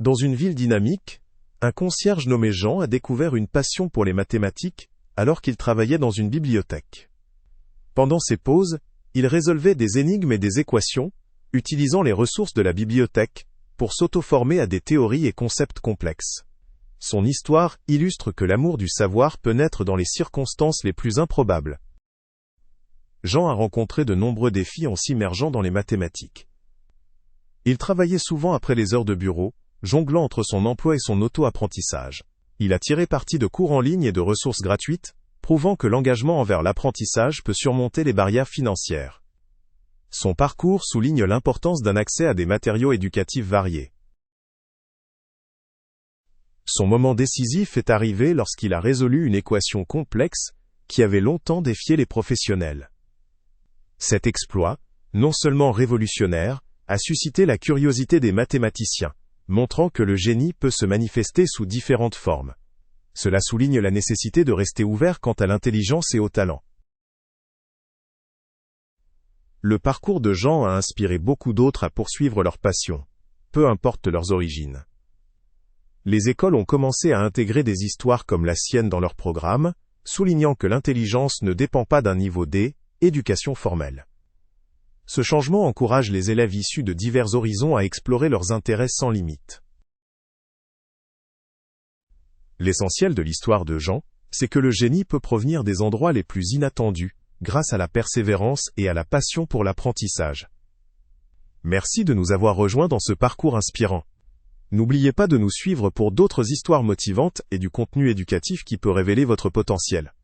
Dans une ville dynamique, un concierge nommé Jean a découvert une passion pour les mathématiques alors qu'il travaillait dans une bibliothèque. Pendant ses pauses, il résolvait des énigmes et des équations, utilisant les ressources de la bibliothèque pour s'auto-former à des théories et concepts complexes. Son histoire illustre que l'amour du savoir peut naître dans les circonstances les plus improbables. Jean a rencontré de nombreux défis en s'immergeant dans les mathématiques. Il travaillait souvent après les heures de bureau, jonglant entre son emploi et son auto-apprentissage. Il a tiré parti de cours en ligne et de ressources gratuites, prouvant que l'engagement envers l'apprentissage peut surmonter les barrières financières. Son parcours souligne l'importance d'un accès à des matériaux éducatifs variés. Son moment décisif est arrivé lorsqu'il a résolu une équation complexe qui avait longtemps défié les professionnels. Cet exploit, non seulement révolutionnaire, a suscité la curiosité des mathématiciens, montrant que le génie peut se manifester sous différentes formes. Cela souligne la nécessité de rester ouvert quant à l'intelligence et au talent. Le parcours de Jean a inspiré beaucoup d'autres à poursuivre leur passion, peu importe leurs origines. Les écoles ont commencé à intégrer des histoires comme la sienne dans leurs programmes, soulignant que l'intelligence ne dépend pas d'un niveau d'éducation formelle. Ce changement encourage les élèves issus de divers horizons à explorer leurs intérêts sans limite. L'essentiel de l'histoire de Jean, c'est que le génie peut provenir des endroits les plus inattendus, grâce à la persévérance et à la passion pour l'apprentissage. Merci de nous avoir rejoints dans ce parcours inspirant. N'oubliez pas de nous suivre pour d'autres histoires motivantes et du contenu éducatif qui peut révéler votre potentiel.